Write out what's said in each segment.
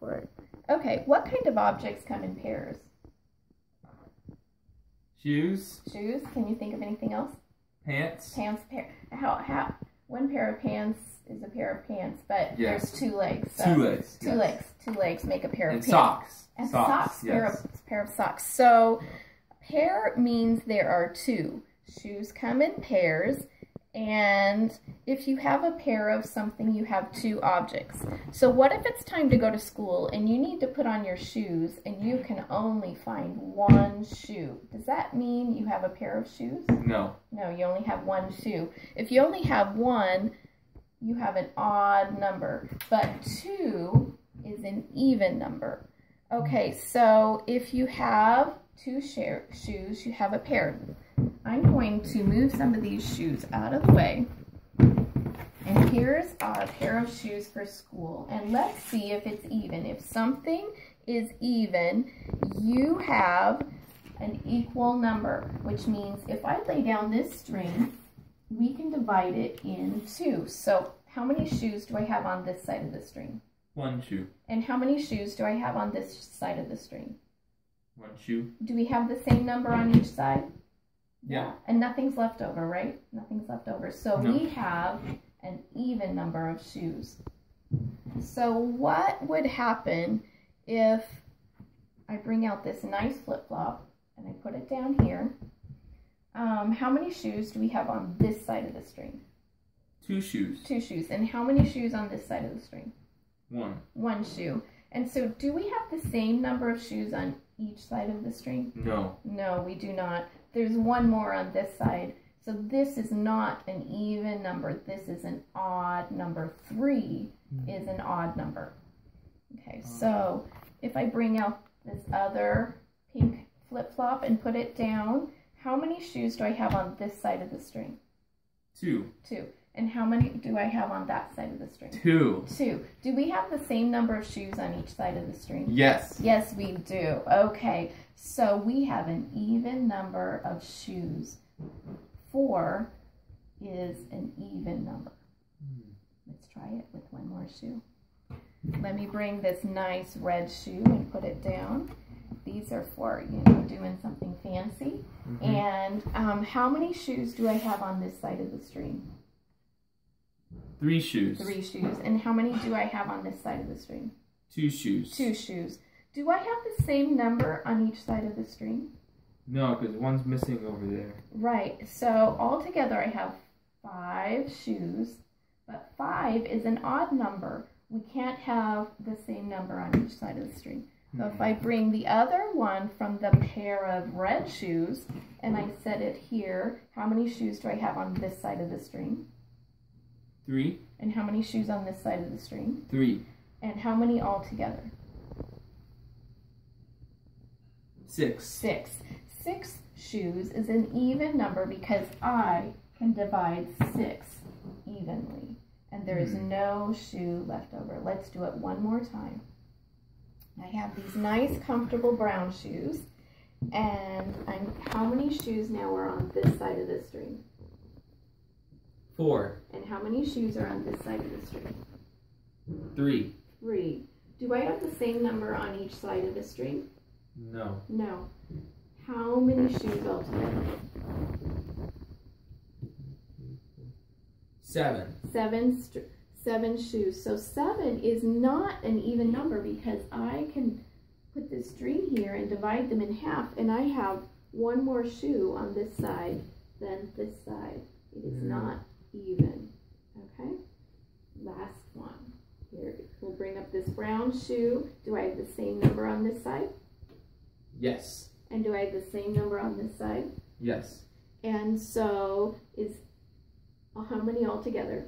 awkward. Okay, what kind of objects come in pairs? Shoes. Shoes. Can you think of anything else? Pants. Pants. How? One pair of pants is a pair of pants, but Yes. there's 2 legs. So Two legs. Two yes. legs. 2 legs make a pair of And pants. socks. And Socks. Yes. Yes. Pair of socks. So pair means there are 2. Shoes come in pairs, and if you have a pair of something, you have 2 objects. So what if it's time to go to school and you need to put on your shoes and you can only find 1 shoe? Does that mean you have a pair of shoes? No. No, you only have 1 shoe. If you only have 1, you have an odd number, but 2 is an even number. Okay, so if you have 2 shoes, you have a pair. I'm going to move some of these shoes out of the way. And here's our pair of shoes for school. And let's see if it's even. If something is even, you have an equal number, which means if I lay down this string, we can divide it in 2. So how many shoes do I have on this side of the string? 1 shoe. And how many shoes do I have on this side of the string? 1 shoe. Do we have the same number on each side? Yeah. And nothing's left over, right? Nothing's left over. So No. we have an even number of shoes. So what would happen if I bring out this nice flip-flop and I put it down here? How many shoes do we have on this side of the string? 2 shoes. 2 shoes. And how many shoes on this side of the string? 1. 1 shoe. And so do we have the same number of shoes on each side of the string? No. No, we do not. There's 1 more on this side. So this is not an even number. This is an odd number. 3 is an odd number. Okay, so if I bring out this other pink flip-flop and put it down, how many shoes do I have on this side of the string? 2. 2. And how many do I have on that side of the string? 2. 2. Do we have the same number of shoes on each side of the string? Yes. Yes, we do. Okay, so we have an even number of shoes. 4 is an even number. Let's try it with 1 more shoe. Let me bring this nice red shoe and put it down. These are for, doing something fancy. And how many shoes do I have on this side of the string? 3 shoes. 3 shoes. And how many do I have on this side of the string? 2 shoes. 2 shoes. Do I have the same number on each side of the string? No, because 1's missing over there. Right. So altogether I have 5 shoes, but 5 is an odd number. We can't have the same number on each side of the string. So if I bring the other one from the pair of red shoes and I set it here, how many shoes do I have on this side of the string? 3. And how many shoes on this side of the string? 3. And how many altogether? 6. 6. 6 shoes is an even number because I can divide 6 evenly. And there is no shoe left over. Let's do it one more time. I have these nice, comfortable brown shoes. And how many shoes now are on this side of the string? 4. And how many shoes are on this side of the string? 3. 3. Do I have the same number on each side of the string? No. No. How many shoes altogether? 7. 7 shoes. So 7 is not an even number because I can put this string here and divide them in half, and I have 1 more shoe on this side than this side. It is not even. Okay? Last one. Here, we'll bring up this brown shoe. Do I have the same number on this side? Yes. And do I have the same number on this side? Yes. And so is how many altogether?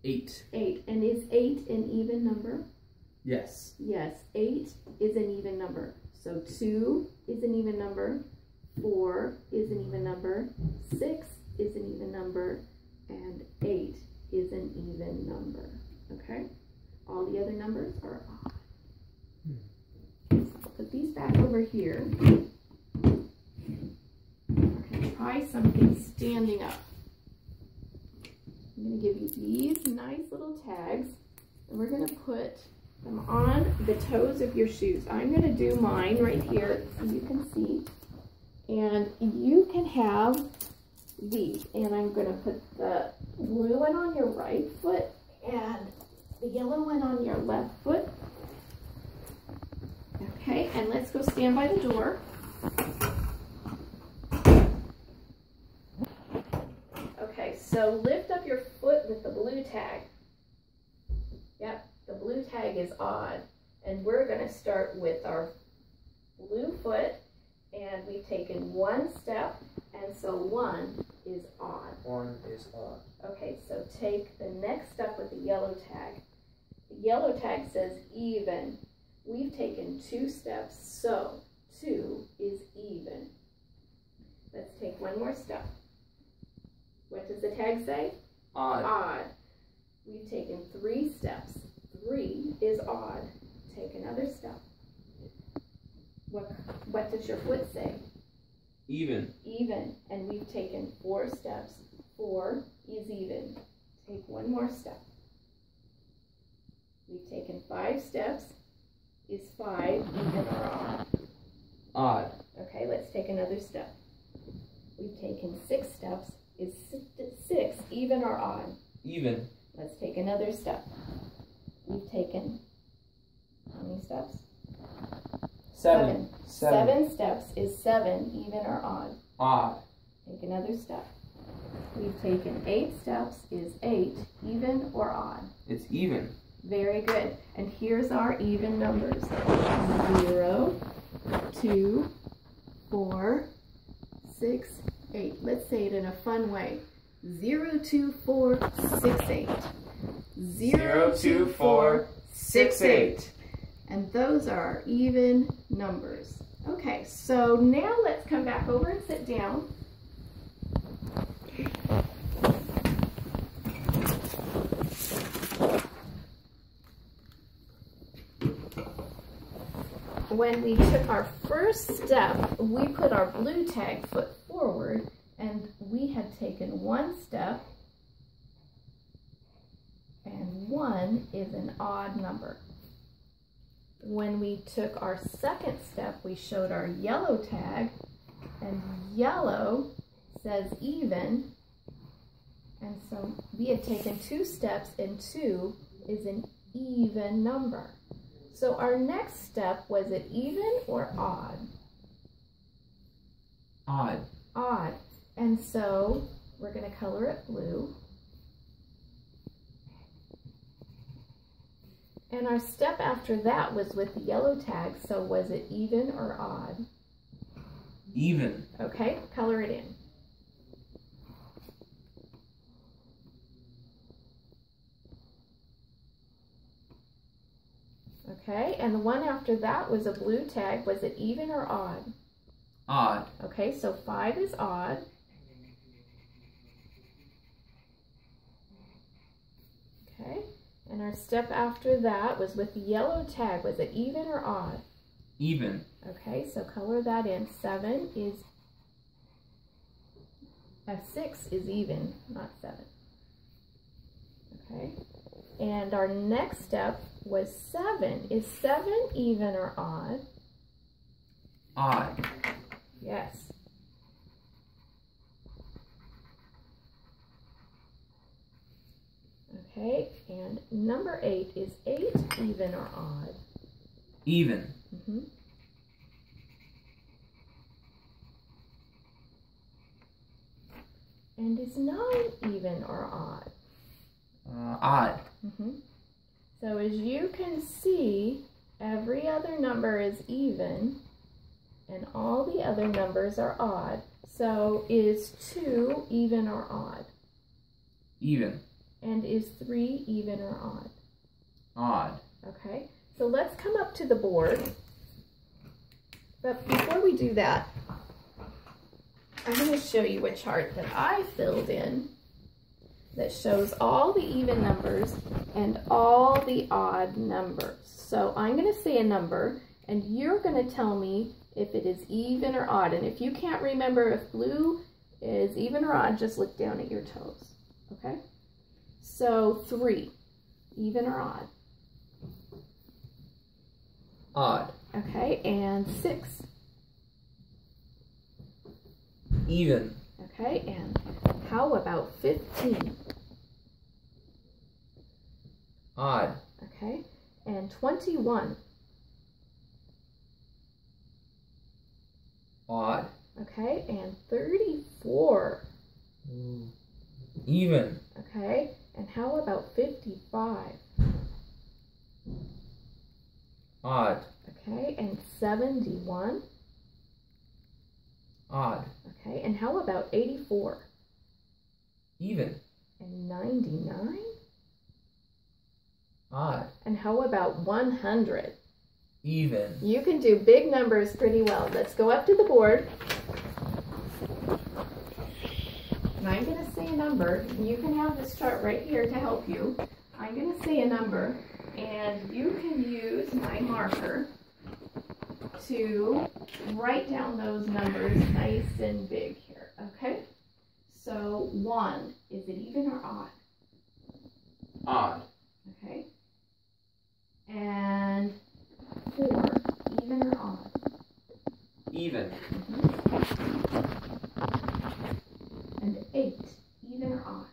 8. 8. And is 8 an even number? Yes. Yes, 8 is an even number. So 2 is an even number, 4 is an even number, 6 is an even number, and 8 is an even number. Okay? All the other numbers are odd. I'll put these back over here. We're going to try something standing up. I'm going to give you these nice little tags. And we're going to put them on the toes of your shoes. I'm going to do mine right here so you can see. And you can have these. And I'm going to put the blue one on your right foot and the yellow one on your left foot. Okay, and let's go stand by the door. Okay, so lift up your foot with the blue tag. Yep, the blue tag is odd. And we're going to start with our blue foot, and we've taken one step, and so 1 is odd. 1 is odd. Okay, so take the next step with the yellow tag. The yellow tag says even. We've taken 2 steps, so 2 is even. Let's take one more step. What does the tag say? Odd. Odd. We've taken 3 steps. 3 is odd. Take another step. What does your foot say? Even. Even. And we've taken 4 steps. 4 is even. Take one more step. We've taken 5 steps. Is 5 even or odd? Odd. Okay, let's take another step. We've taken 6 steps. Is 6 even or odd? Even. Let's take another step. We've taken how many steps? 7. 7 steps. Is 7 even or odd? Odd. Take another step. We've taken 8 steps. Is 8 even or odd? It's even. Very good. And here's our even numbers. 0, 2, 4, 6, 8. Let's say it in a fun way. 0, 2, 4, 6, 8. 0, 2, 4, 6, 8. And those are our even numbers. Okay, so now let's come back over and sit down. When we took our first step, we put our blue tag foot forward, and we had taken 1 step, and 1 is an odd number. When we took our second step, we showed our yellow tag, and yellow says even, and so we had taken 2 steps, and 2 is an even number. So our next step, was it even or odd? Odd. Odd. And so we're going to color it blue. And our step after that was with the yellow tag, so was it even or odd? Even. Okay, color it in. Okay, and the one after that was a blue tag. Was it even or odd? Odd. Okay, so 5 is odd. Okay, and our step after that was with the yellow tag. Was it even or odd? Even. Okay, so color that in. 7 is, 6 is even, not 7. Okay, and our next step was 7. Is 7 even or odd? Odd. Yes. Okay, and number 8, is 8 even or odd? Even. And is 9 even or odd? Odd. So as you can see, every other number is even, and all the other numbers are odd. So is 2 even or odd? Even. And is 3 even or odd? Odd. Okay, so let's come up to the board. But before we do that, I'm going to show you a chart that I filled in that shows all the even numbers and all the odd numbers. So I'm going to say a number, and you're going to tell me if it is even or odd. And if you can't remember if blue is even or odd, just look down at your toes. Okay? So 3, even or odd? Odd. Okay, and 6. Even. Okay, and how about 15? Odd. Okay, and 21. Odd. Okay, and 34. Even. Okay, and how about 55? Odd. Okay, and 71. Odd. Okay, and how about 84? Even. And 99? Odd. And how about 100? Even. You can do big numbers pretty well. Let's go up to the board. And I'm going to say a number. You can have this chart right here to help you. I'm going to say a number, and you can use my marker to write down those numbers nice and big here, okay? So 1, is it even or odd? Odd. Okay. And 4, even or odd? Even. And 8, even or odd?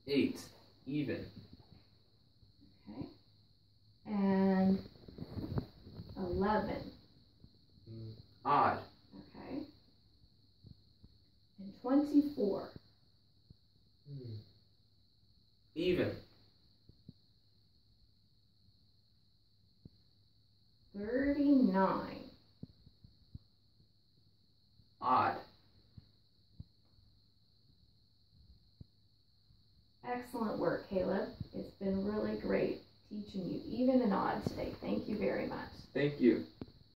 8. Even. Okay. And 11. Odd. Okay. And 24. Even. 39. Odd. Excellent work, Caleb. It's been really great teaching you even and odd today. Thank you very much. Thank you.